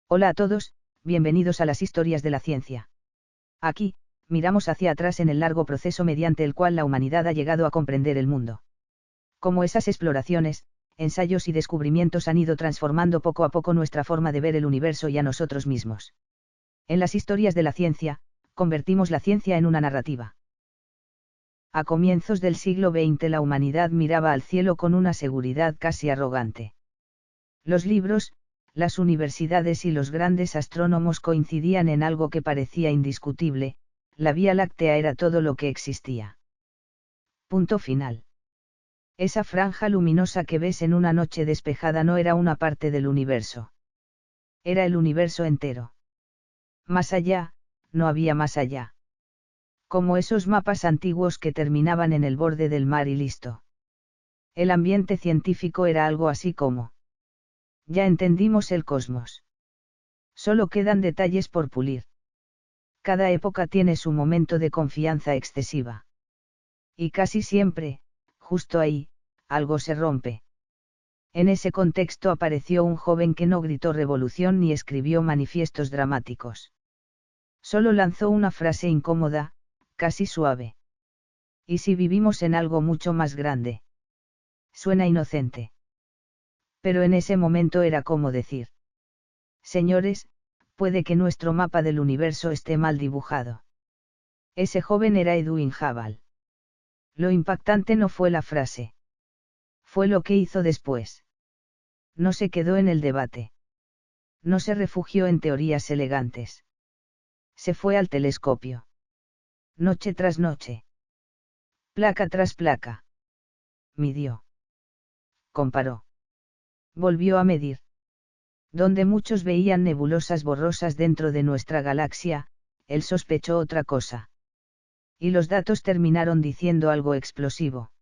Hola a todos, bienvenidos a las historias de la ciencia. Aquí, miramos hacia atrás en el largo proceso mediante el cual la humanidad ha llegado a comprender el mundo. Cómo esas exploraciones, ensayos y descubrimientos han ido transformando poco a poco nuestra forma de ver el universo y a nosotros mismos. En las historias de la ciencia, convertimos la ciencia en una narrativa. A comienzos del siglo XX la humanidad miraba al cielo con una seguridad casi arrogante. Los libros, las universidades y los grandes astrónomos coincidían en algo que parecía indiscutible: la Vía Láctea era todo lo que existía. Punto final. Esa franja luminosa que ves en una noche despejada no era una parte del universo. Era el universo entero. Más allá, no había más allá. Como esos mapas antiguos que terminaban en el borde del mar y listo. El ambiente científico era algo así como: ya entendimos el cosmos. Solo quedan detalles por pulir. Cada época tiene su momento de confianza excesiva. Y casi siempre, justo ahí, algo se rompe. En ese contexto apareció un joven que no gritó revolución ni escribió manifiestos dramáticos. Solo lanzó una frase incómoda, casi suave. ¿Y si vivimos en algo mucho más grande? Suena inocente. Pero en ese momento era como decir: señores, puede que nuestro mapa del universo esté mal dibujado. Ese joven era Edwin Hubble. Lo impactante no fue la frase. Fue lo que hizo después. No se quedó en el debate. No se refugió en teorías elegantes. Se fue al telescopio. Noche tras noche. Placa tras placa. Midió. Comparó. Volvió a medir. Donde muchos veían nebulosas borrosas dentro de nuestra galaxia, él sospechó otra cosa. Y los datos terminaron diciendo algo explosivo.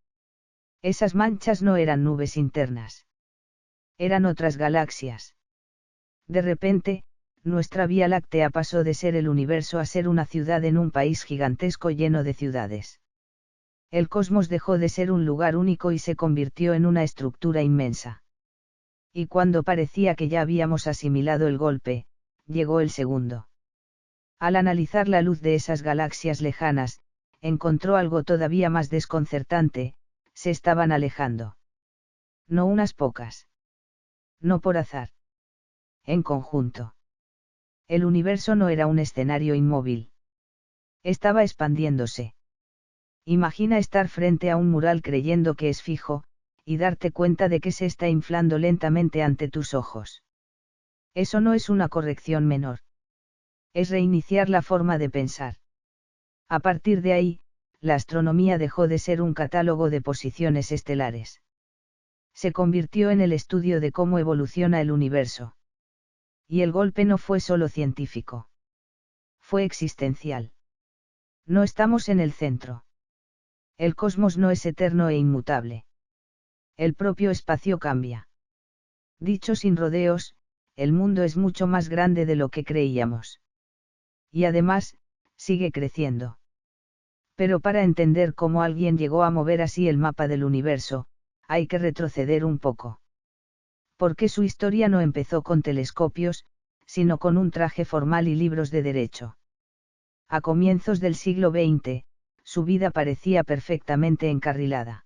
Esas manchas no eran nubes internas. Eran otras galaxias. De repente, nuestra Vía Láctea pasó de ser el universo a ser una ciudad en un país gigantesco lleno de ciudades. El cosmos dejó de ser un lugar único y se convirtió en una estructura inmensa. Y cuando parecía que ya habíamos asimilado el golpe, llegó el segundo. Al analizar la luz de esas galaxias lejanas, encontró algo todavía más desconcertante: se estaban alejando. No unas pocas. No por azar. En conjunto. El universo no era un escenario inmóvil. Estaba expandiéndose. Imagina estar frente a un mural creyendo que es fijo, y darte cuenta de que se está inflando lentamente ante tus ojos. Eso no es una corrección menor. Es reiniciar la forma de pensar. A partir de ahí, la astronomía dejó de ser un catálogo de posiciones estelares. Se convirtió en el estudio de cómo evoluciona el universo. Y el golpe no fue solo científico. Fue existencial. No estamos en el centro. El cosmos no es eterno e inmutable. El propio espacio cambia. Dicho sin rodeos, el mundo es mucho más grande de lo que creíamos. Y además, sigue creciendo. Pero para entender cómo alguien llegó a mover así el mapa del universo, hay que retroceder un poco. Porque su historia no empezó con telescopios, sino con un traje formal y libros de derecho. A comienzos del siglo XX, su vida parecía perfectamente encarrilada.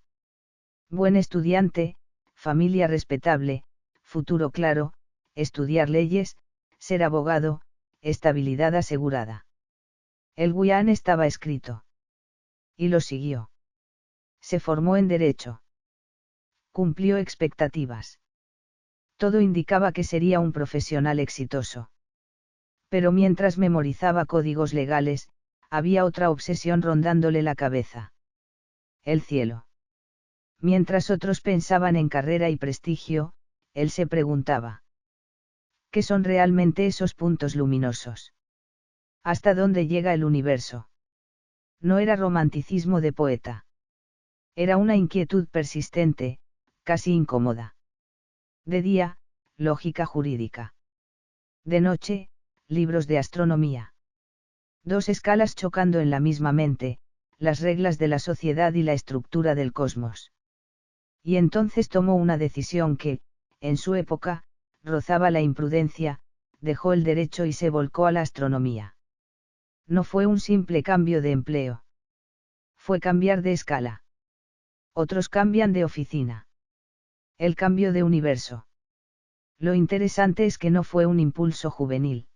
Buen estudiante, familia respetable, futuro claro, estudiar leyes, ser abogado, estabilidad asegurada. El guión estaba escrito. Y lo siguió. Se formó en derecho. Cumplió expectativas. Todo indicaba que sería un profesional exitoso. Pero mientras memorizaba códigos legales, había otra obsesión rondándole la cabeza. El cielo. Mientras otros pensaban en carrera y prestigio, él se preguntaba: ¿qué son realmente esos puntos luminosos? ¿Hasta dónde llega el universo? No era romanticismo de poeta. Era una inquietud persistente, casi incómoda. De día, lógica jurídica. De noche, libros de astronomía. Dos escalas chocando en la misma mente, las reglas de la sociedad y la estructura del cosmos. Y entonces tomó una decisión que, en su época, rozaba la imprudencia: dejó el derecho y se volcó a la astronomía. No fue un simple cambio de empleo. Fue cambiar de escala. Otros cambian de oficina. El cambio de universo. Lo interesante es que no fue un impulso juvenil.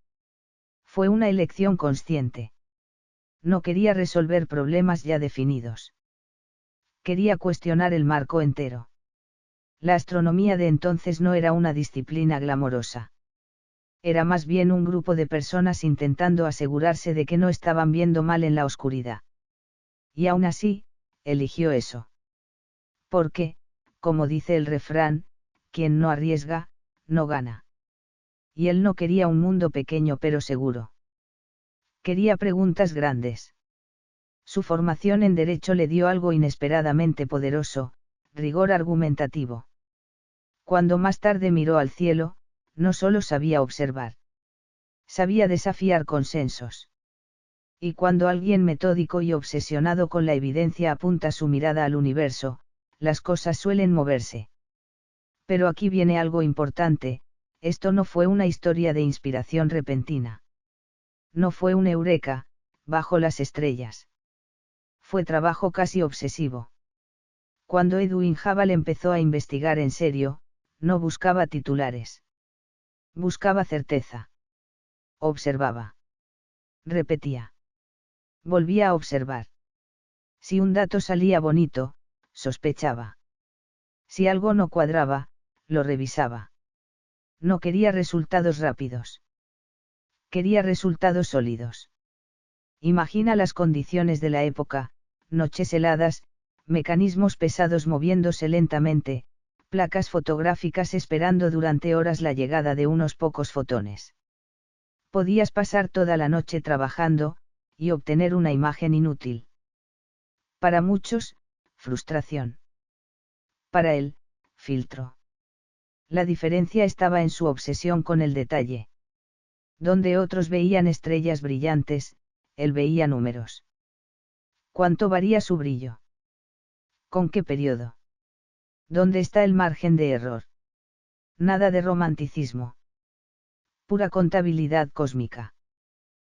Fue una elección consciente. No quería resolver problemas ya definidos. Quería cuestionar el marco entero. La astronomía de entonces no era una disciplina glamorosa. Era más bien un grupo de personas intentando asegurarse de que no estaban viendo mal en la oscuridad. Y aún así, eligió eso. Porque, como dice el refrán, quien no arriesga, no gana. Y él no quería un mundo pequeño pero seguro. Quería preguntas grandes. Su formación en derecho le dio algo inesperadamente poderoso, rigor argumentativo. Cuando más tarde miró al cielo, no solo sabía observar. Sabía desafiar consensos. Y cuando alguien metódico y obsesionado con la evidencia apunta su mirada al universo, las cosas suelen moverse. Pero aquí viene algo importante, esto no fue una historia de inspiración repentina. No fue un eureka, bajo las estrellas. Fue trabajo casi obsesivo. Cuando Edwin Hubble empezó a investigar en serio, no buscaba titulares. Buscaba certeza. Observaba. Repetía. Volvía a observar. Si un dato salía bonito, sospechaba. Si algo no cuadraba, lo revisaba. No quería resultados rápidos. Quería resultados sólidos. Imagina las condiciones de la época, noches heladas, mecanismos pesados moviéndose lentamente, placas fotográficas esperando durante horas la llegada de unos pocos fotones. Podías pasar toda la noche trabajando, y obtener una imagen inútil. Para muchos, frustración. Para él, filtro. La diferencia estaba en su obsesión con el detalle. Donde otros veían estrellas brillantes, él veía números. ¿Cuánto varía su brillo? ¿Con qué periodo? ¿Dónde está el margen de error? Nada de romanticismo. Pura contabilidad cósmica.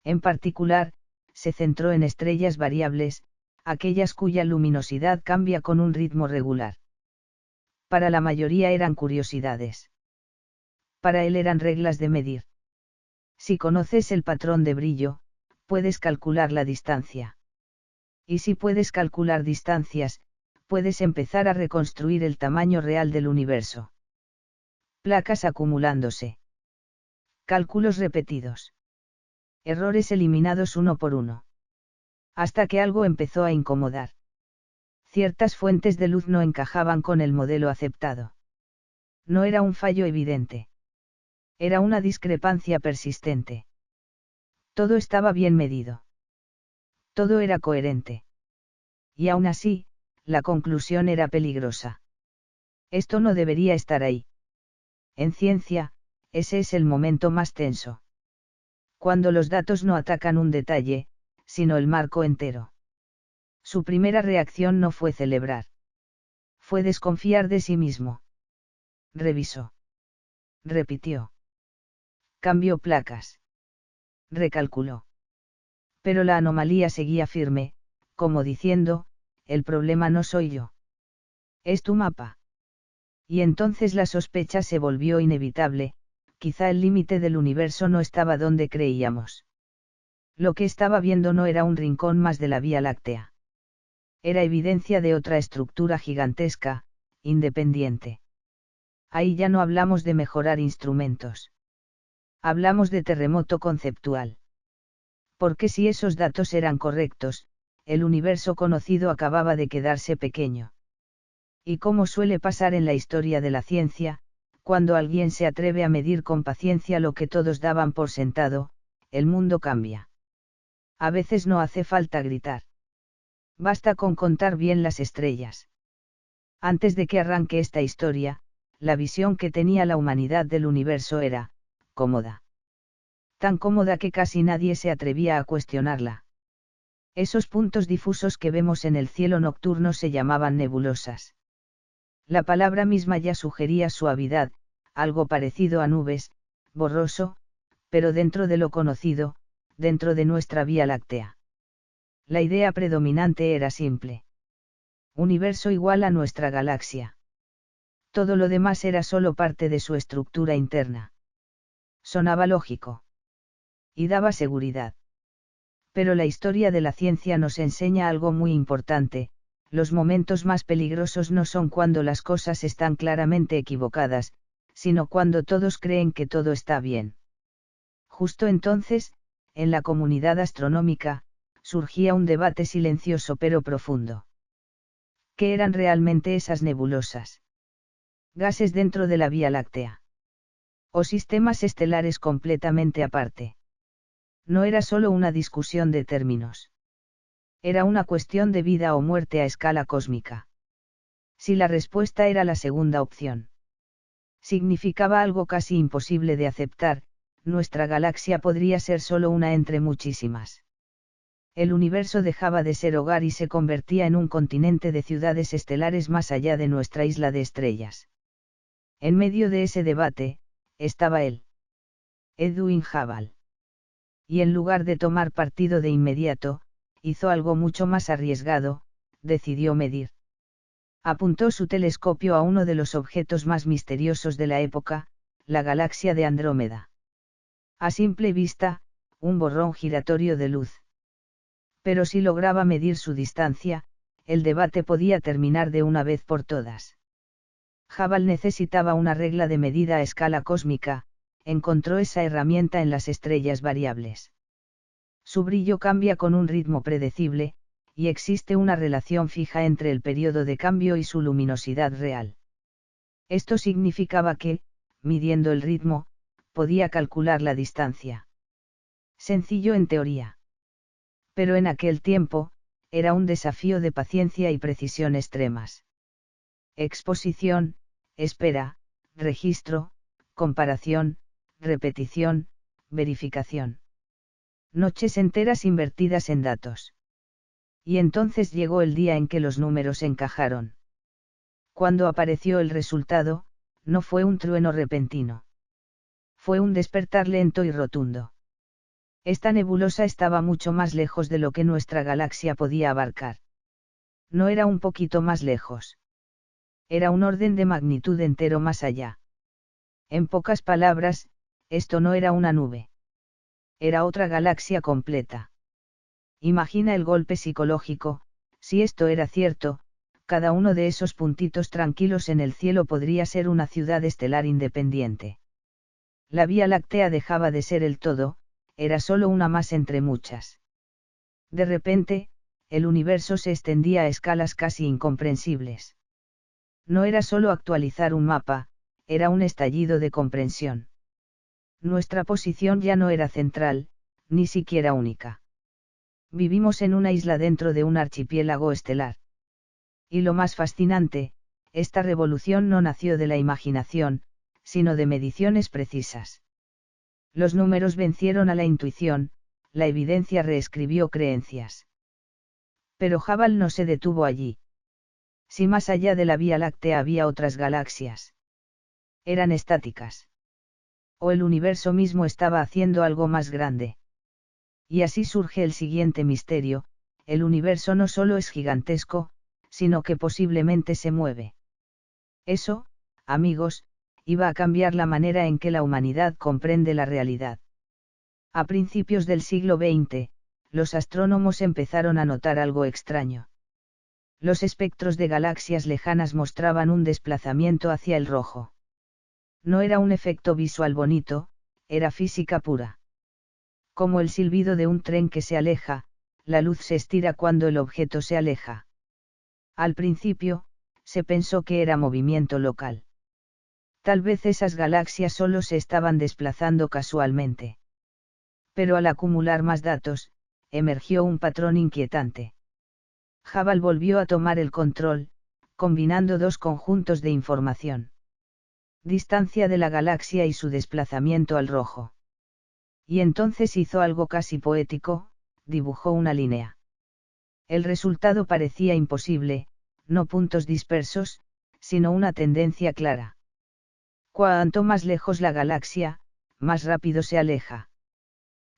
En particular, se centró en estrellas variables, aquellas cuya luminosidad cambia con un ritmo regular. Para la mayoría eran curiosidades. Para él eran reglas de medir. Si conoces el patrón de brillo, puedes calcular la distancia. Y si puedes calcular distancias, puedes empezar a reconstruir el tamaño real del universo. Placas acumulándose. Cálculos repetidos. Errores eliminados uno por uno. Hasta que algo empezó a incomodar. Ciertas fuentes de luz no encajaban con el modelo aceptado. No era un fallo evidente. Era una discrepancia persistente. Todo estaba bien medido. Todo era coherente. Y aún así, la conclusión era peligrosa. Esto no debería estar ahí. En ciencia, ese es el momento más tenso. Cuando los datos no atacan un detalle, sino el marco entero. Su primera reacción no fue celebrar. Fue desconfiar de sí mismo. Revisó. Repitió. Cambió placas. Recalculó. Pero la anomalía seguía firme, como diciendo, el problema no soy yo. Es tu mapa. Y entonces la sospecha se volvió inevitable, quizá el límite del universo no estaba donde creíamos. Lo que estaba viendo no era un rincón más de la Vía Láctea. Era evidencia de otra estructura gigantesca, independiente. Ahí ya no hablamos de mejorar instrumentos. Hablamos de terremoto conceptual. Porque si esos datos eran correctos, el universo conocido acababa de quedarse pequeño. Y como suele pasar en la historia de la ciencia, cuando alguien se atreve a medir con paciencia lo que todos daban por sentado, el mundo cambia. A veces no hace falta gritar. Basta con contar bien las estrellas. Antes de que arranque esta historia, la visión que tenía la humanidad del universo era, cómoda. Tan cómoda que casi nadie se atrevía a cuestionarla. Esos puntos difusos que vemos en el cielo nocturno se llamaban nebulosas. La palabra misma ya sugería suavidad, algo parecido a nubes, borroso, pero dentro de lo conocido, dentro de nuestra Vía Láctea. La idea predominante era simple. Universo igual a nuestra galaxia. Todo lo demás era solo parte de su estructura interna. Sonaba lógico. Y daba seguridad. Pero la historia de la ciencia nos enseña algo muy importante: los momentos más peligrosos no son cuando las cosas están claramente equivocadas, sino cuando todos creen que todo está bien. Justo entonces, en la comunidad astronómica, surgía un debate silencioso pero profundo. ¿Qué eran realmente esas nebulosas? ¿Gases dentro de la Vía Láctea? ¿O sistemas estelares completamente aparte? No era solo una discusión de términos. Era una cuestión de vida o muerte a escala cósmica. Si la respuesta era la segunda opción, significaba algo casi imposible de aceptar: nuestra galaxia podría ser solo una entre muchísimas. El universo dejaba de ser hogar y se convertía en un continente de ciudades estelares más allá de nuestra isla de estrellas. En medio de ese debate, estaba él. Edwin Hubble. Y en lugar de tomar partido de inmediato, hizo algo mucho más arriesgado: decidió medir. Apuntó su telescopio a uno de los objetos más misteriosos de la época, la galaxia de Andrómeda. A simple vista, un borrón giratorio de luz. Pero si lograba medir su distancia, el debate podía terminar de una vez por todas. Hubble necesitaba una regla de medida a escala cósmica. Encontró esa herramienta en las estrellas variables. Su brillo cambia con un ritmo predecible, y existe una relación fija entre el periodo de cambio y su luminosidad real. Esto significaba que, midiendo el ritmo, podía calcular la distancia. Sencillo en teoría. Pero en aquel tiempo, era un desafío de paciencia y precisión extremas. Exposición, espera, registro, comparación, repetición, verificación. Noches enteras invertidas en datos. Y entonces llegó el día en que los números encajaron. Cuando apareció el resultado, no fue un trueno repentino. Fue un despertar lento y rotundo. Esta nebulosa estaba mucho más lejos de lo que nuestra galaxia podía abarcar. No era un poquito más lejos. Era un orden de magnitud entero más allá. En pocas palabras, esto no era una nube. Era otra galaxia completa. Imagina el golpe psicológico: si esto era cierto, cada uno de esos puntitos tranquilos en el cielo podría ser una ciudad estelar independiente. La Vía Láctea dejaba de ser el todo, era solo una más entre muchas. De repente, el universo se extendía a escalas casi incomprensibles. No era solo actualizar un mapa, era un estallido de comprensión. Nuestra posición ya no era central, ni siquiera única. Vivimos en una isla dentro de un archipiélago estelar. Y lo más fascinante: esta revolución no nació de la imaginación, sino de mediciones precisas. Los números vencieron a la intuición, la evidencia reescribió creencias. Pero Hubble no se detuvo allí. Si más allá de la Vía Láctea había otras galaxias, eran estáticas. O el universo mismo estaba haciendo algo más grande. Y así surge el siguiente misterio: el universo no solo es gigantesco, sino que posiblemente se mueve. Eso, amigos, iba a cambiar la manera en que la humanidad comprende la realidad. A principios del siglo XX, los astrónomos empezaron a notar algo extraño. Los espectros de galaxias lejanas mostraban un desplazamiento hacia el rojo. No era un efecto visual bonito, era física pura. Como el silbido de un tren que se aleja, la luz se estira cuando el objeto se aleja. Al principio, se pensó que era movimiento local. Tal vez esas galaxias solo se estaban desplazando casualmente. Pero al acumular más datos, emergió un patrón inquietante. Hubble volvió a tomar el control, combinando dos conjuntos de información: distancia de la galaxia y su desplazamiento al rojo. Y entonces hizo algo casi poético: dibujó una línea. El resultado parecía imposible: no puntos dispersos, sino una tendencia clara. Cuanto más lejos la galaxia, más rápido se aleja.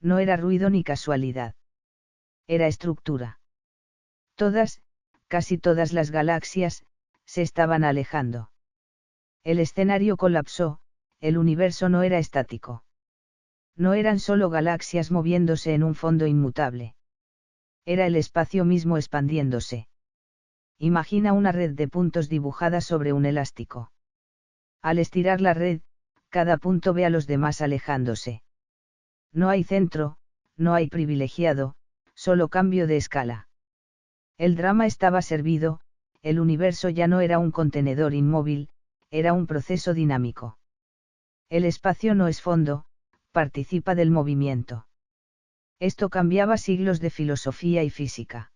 No era ruido ni casualidad. Era estructura. Todas, casi todas las galaxias, se estaban alejando. El escenario colapsó, el universo no era estático. No eran solo galaxias moviéndose en un fondo inmutable. Era el espacio mismo expandiéndose. Imagina una red de puntos dibujada sobre un elástico. Al estirar la red, cada punto ve a los demás alejándose. No hay centro, no hay privilegiado, solo cambio de escala. El drama estaba servido, el universo ya no era un contenedor inmóvil, era un proceso dinámico. El espacio no es fondo, participa del movimiento. Esto cambiaba siglos de filosofía y física.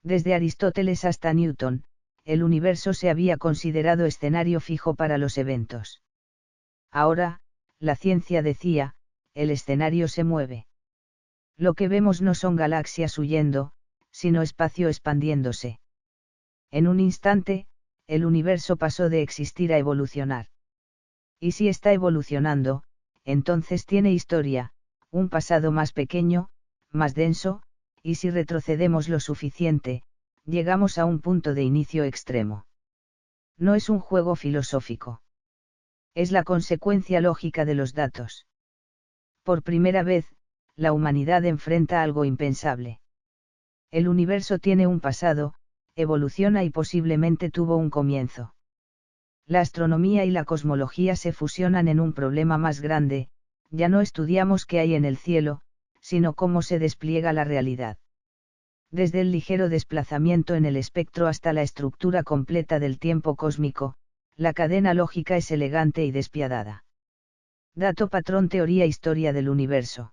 Desde Aristóteles hasta Newton, el universo se había considerado escenario fijo para los eventos. Ahora, la ciencia decía, el escenario se mueve. Lo que vemos no son galaxias huyendo, sino espacio expandiéndose. En un instante, el universo pasó de existir a evolucionar. Y si está evolucionando, entonces tiene historia, un pasado más pequeño, más denso, y si retrocedemos lo suficiente, llegamos a un punto de inicio extremo. No es un juego filosófico. Es la consecuencia lógica de los datos. Por primera vez, la humanidad enfrenta algo impensable. El universo tiene un pasado, evoluciona y posiblemente tuvo un comienzo. La astronomía y la cosmología se fusionan en un problema más grande, ya no estudiamos qué hay en el cielo, sino cómo se despliega la realidad. Desde el ligero desplazamiento en el espectro hasta la estructura completa del tiempo cósmico, la cadena lógica es elegante y despiadada. Dato patrón teoría historia del universo.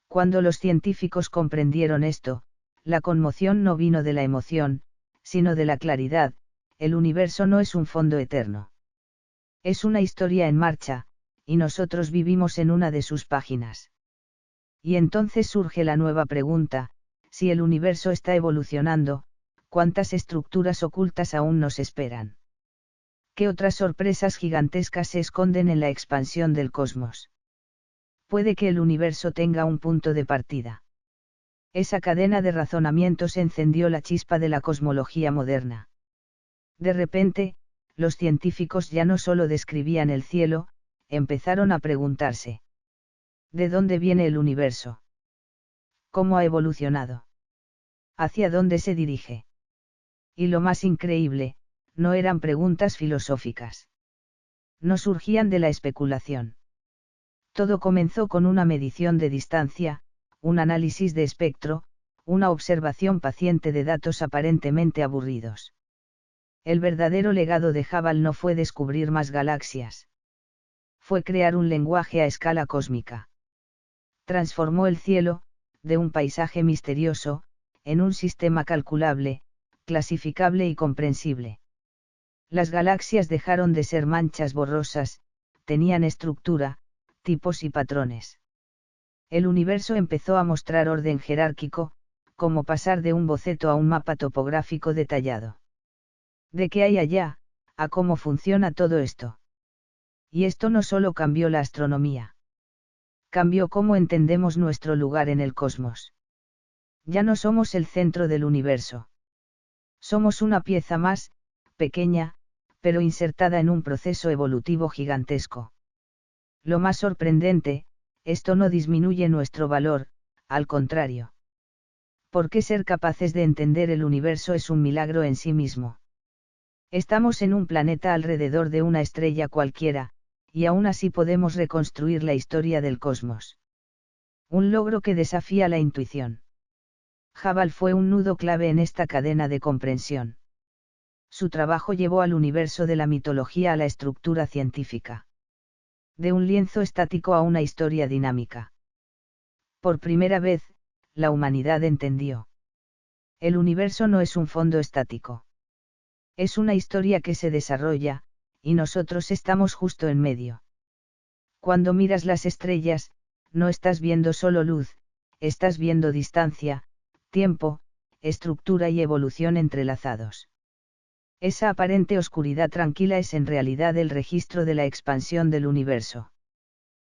Cuando los científicos comprendieron esto, la conmoción no vino de la emoción, sino de la claridad, el universo no es un fondo eterno. Es una historia en marcha, y nosotros vivimos en una de sus páginas. Y entonces surge la nueva pregunta, si el universo está evolucionando, ¿cuántas estructuras ocultas aún nos esperan? ¿Qué otras sorpresas gigantescas se esconden en la expansión del cosmos? Puede que el universo tenga un punto de partida. Esa cadena de razonamientos encendió la chispa de la cosmología moderna. De repente, los científicos ya no solo describían el cielo, empezaron a preguntarse: ¿de dónde viene el universo? ¿Cómo ha evolucionado? ¿Hacia dónde se dirige? Y lo más increíble, no eran preguntas filosóficas. No surgían de la especulación. Todo comenzó con una medición de distancia, un análisis de espectro, una observación paciente de datos aparentemente aburridos. El verdadero legado de Hubble no fue descubrir más galaxias. Fue crear un lenguaje a escala cósmica. Transformó el cielo, de un paisaje misterioso, en un sistema calculable, clasificable y comprensible. Las galaxias dejaron de ser manchas borrosas, tenían estructura, tipos y patrones. El universo empezó a mostrar orden jerárquico, como pasar de un boceto a un mapa topográfico detallado. ¿De qué hay allá, a cómo funciona todo esto? Y esto no solo cambió la astronomía. Cambió cómo entendemos nuestro lugar en el cosmos. Ya no somos el centro del universo. Somos una pieza más, pequeña, pero insertada en un proceso evolutivo gigantesco. Lo más sorprendente, esto no disminuye nuestro valor, al contrario. Porque ser capaces de entender el universo es un milagro en sí mismo. Estamos en un planeta alrededor de una estrella cualquiera, y aún así podemos reconstruir la historia del cosmos. Un logro que desafía la intuición. Hubble fue un nudo clave en esta cadena de comprensión. Su trabajo llevó al universo de la mitología a la estructura científica. De un lienzo estático a una historia dinámica. Por primera vez, la humanidad entendió. El universo no es un fondo estático. Es una historia que se desarrolla, y nosotros estamos justo en medio. Cuando miras las estrellas, no estás viendo solo luz, estás viendo distancia, tiempo, estructura y evolución entrelazados. Esa aparente oscuridad tranquila es en realidad el registro de la expansión del universo.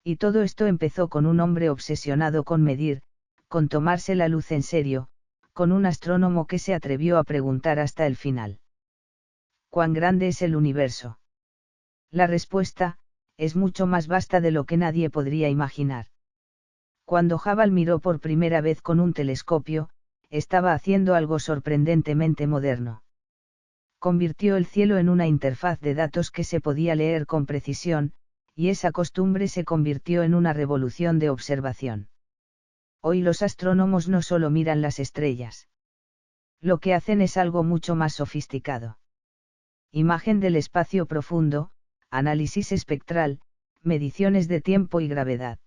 Y todo esto empezó con un hombre obsesionado con medir, con tomarse la luz en serio, con un astrónomo que se atrevió a preguntar hasta el final: ¿cuán grande es el universo? La respuesta: es mucho más vasta de lo que nadie podría imaginar. Cuando Hubble miró por primera vez con un telescopio, estaba haciendo algo sorprendentemente moderno. Convirtió el cielo en una interfaz de datos que se podía leer con precisión, y esa costumbre se convirtió en una revolución de observación. Hoy los astrónomos no solo miran las estrellas. Lo que hacen es algo mucho más sofisticado. Imagen del espacio profundo, análisis espectral, mediciones de tiempo y gravedad.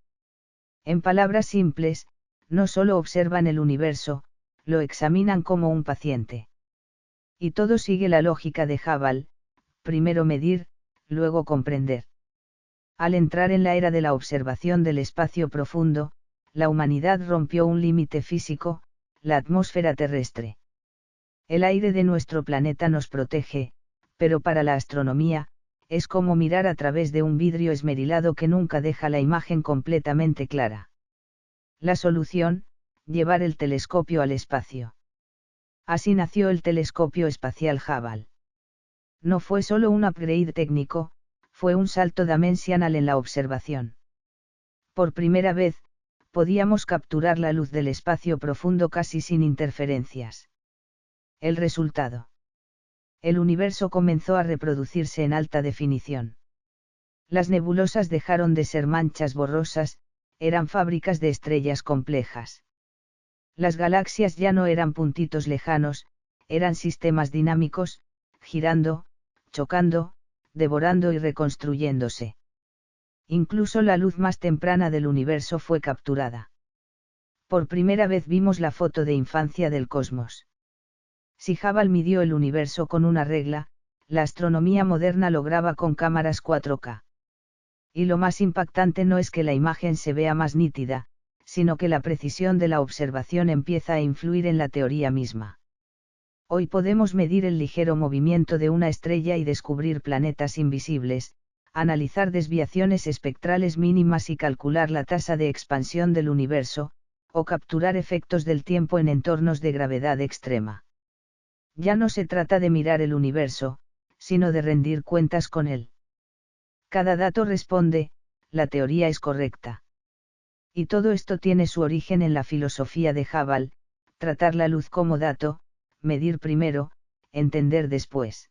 En palabras simples, no solo observan el universo, lo examinan como un paciente. Y todo sigue la lógica de Hubble: primero medir, luego comprender. Al entrar en la era de la observación del espacio profundo, la humanidad rompió un límite físico, la atmósfera terrestre. El aire de nuestro planeta nos protege, pero para la astronomía, es como mirar a través de un vidrio esmerilado que nunca deja la imagen completamente clara. La solución: llevar el telescopio al espacio. Así nació el telescopio espacial Hubble. No fue solo un upgrade técnico, fue un salto dimensional en la observación. Por primera vez, podíamos capturar la luz del espacio profundo casi sin interferencias. El resultado: el universo comenzó a reproducirse en alta definición. Las nebulosas dejaron de ser manchas borrosas, eran fábricas de estrellas complejas. Las galaxias ya no eran puntitos lejanos, eran sistemas dinámicos, girando, chocando, devorando y reconstruyéndose. Incluso la luz más temprana del universo fue capturada. Por primera vez vimos la foto de infancia del cosmos. Si Hubble midió el universo con una regla, la astronomía moderna lo graba con cámaras 4K. Y lo más impactante no es que la imagen se vea más nítida, sino que la precisión de la observación empieza a influir en la teoría misma. Hoy podemos medir el ligero movimiento de una estrella y descubrir planetas invisibles, analizar desviaciones espectrales mínimas y calcular la tasa de expansión del universo, o capturar efectos del tiempo en entornos de gravedad extrema. Ya no se trata de mirar el universo, sino de rendir cuentas con él. Cada dato responde: la teoría es correcta. Y todo esto tiene su origen en la filosofía de Hubble: tratar la luz como dato, medir primero, entender después.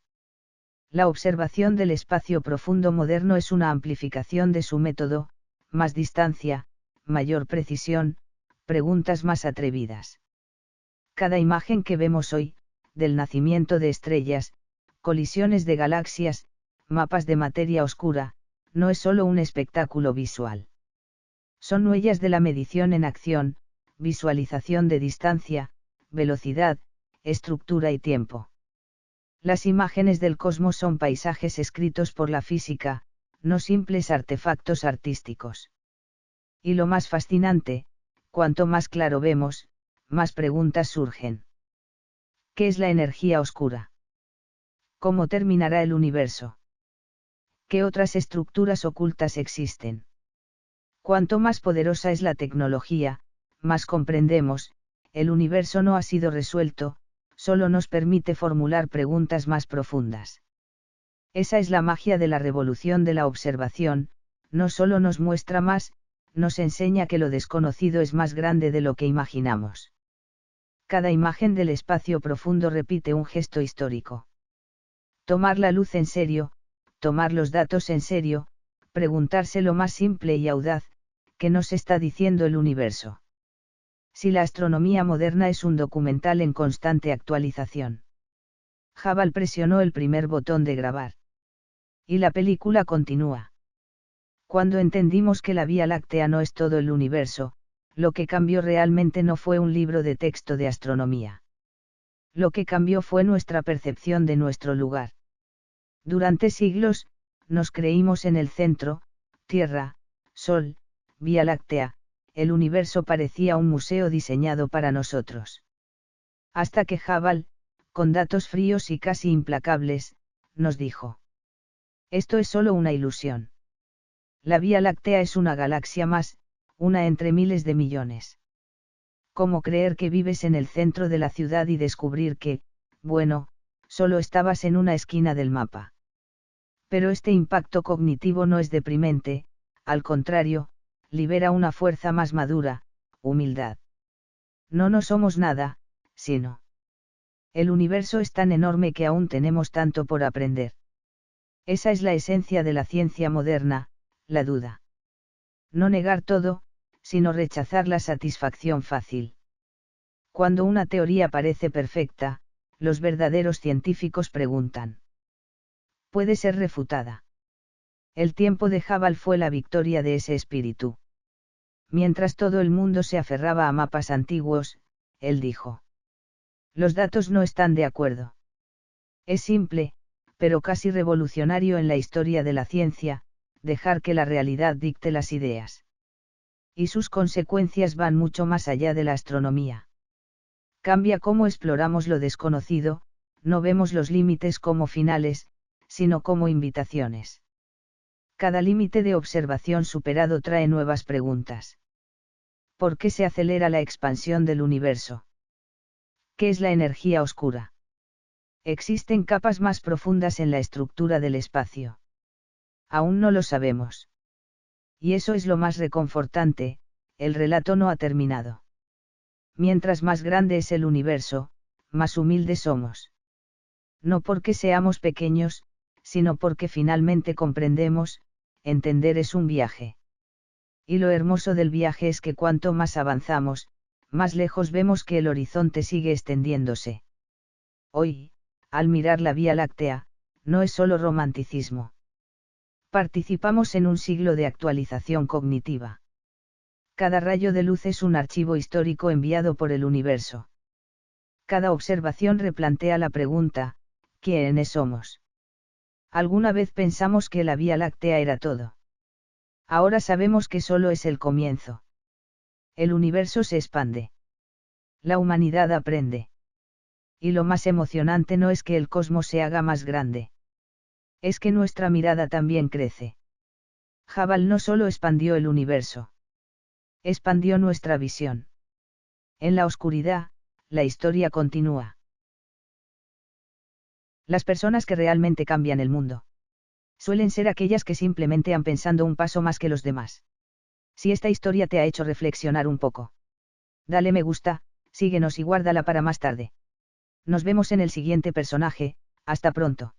La observación del espacio profundo moderno es una amplificación de su método: más distancia, mayor precisión, preguntas más atrevidas. Cada imagen que vemos hoy, del nacimiento de estrellas, colisiones de galaxias, mapas de materia oscura, no es solo un espectáculo visual. Son huellas de la medición en acción, visualización de distancia, velocidad, estructura y tiempo. Las imágenes del cosmos son paisajes escritos por la física, no simples artefactos artísticos. Y lo más fascinante: cuanto más claro vemos, más preguntas surgen. ¿Qué es la energía oscura? ¿Cómo terminará el universo? ¿Qué otras estructuras ocultas existen? Cuanto más poderosa es la tecnología, más comprendemos: el universo no ha sido resuelto, solo nos permite formular preguntas más profundas. Esa es la magia de la revolución de la observación: no solo nos muestra más, nos enseña que lo desconocido es más grande de lo que imaginamos. Cada imagen del espacio profundo repite un gesto histórico. Tomar la luz en serio, tomar los datos en serio, preguntarse lo más simple y audaz: ¿qué nos está diciendo el universo? Si la astronomía moderna es un documental en constante actualización. Hubble presionó el primer botón de grabar. Y la película continúa. Cuando entendimos que la Vía Láctea no es todo el universo, lo que cambió realmente no fue un libro de texto de astronomía. Lo que cambió fue nuestra percepción de nuestro lugar. Durante siglos, nos creímos en el centro: Tierra, Sol, Vía Láctea. El universo parecía un museo diseñado para nosotros. Hasta que Hubble, con datos fríos y casi implacables, nos dijo: esto es solo una ilusión. La Vía Láctea es una galaxia más, una entre miles de millones. ¿Cómo creer que vives en el centro de la ciudad y descubrir que, bueno, solo estabas en una esquina del mapa? Pero este impacto cognitivo no es deprimente, al contrario, libera una fuerza más madura, humildad. No somos nada, sino. El universo es tan enorme que aún tenemos tanto por aprender. Esa es la esencia de la ciencia moderna, la duda. No negar todo, sino rechazar la satisfacción fácil. Cuando una teoría parece perfecta, los verdaderos científicos preguntan. ¿Puede ser refutada? El tiempo de Hubble fue la victoria de ese espíritu. Mientras todo el mundo se aferraba a mapas antiguos, él dijo. Los datos no están de acuerdo. Es simple, pero casi revolucionario en la historia de la ciencia, dejar que la realidad dicte las ideas. Y sus consecuencias van mucho más allá de la astronomía. Cambia cómo exploramos lo desconocido, no vemos los límites como finales, sino como invitaciones. Cada límite de observación superado trae nuevas preguntas. ¿Por qué se acelera la expansión del universo? ¿Qué es la energía oscura? ¿Existen capas más profundas en la estructura del espacio? Aún no lo sabemos. Y eso es lo más reconfortante, el relato no ha terminado. Mientras más grande es el universo, más humildes somos. No porque seamos pequeños, sino porque finalmente comprendemos, entender es un viaje. Y lo hermoso del viaje es que cuanto más avanzamos, más lejos vemos que el horizonte sigue extendiéndose. Hoy, al mirar la Vía Láctea, no es solo romanticismo. Participamos en un siglo de actualización cognitiva. Cada rayo de luz es un archivo histórico enviado por el universo. Cada observación replantea la pregunta, ¿quiénes somos? Alguna vez pensamos que la Vía Láctea era todo. Ahora sabemos que solo es el comienzo. El universo se expande. La humanidad aprende. Y lo más emocionante no es que el cosmos se haga más grande. Es que nuestra mirada también crece. Hubble no solo expandió el universo. Expandió nuestra visión. En la oscuridad, la historia continúa. Las personas que realmente cambian el mundo suelen ser aquellas que simplemente han pensado un paso más que los demás. Si esta historia te ha hecho reflexionar un poco, dale me gusta, síguenos y guárdala para más tarde. Nos vemos en el siguiente personaje, hasta pronto.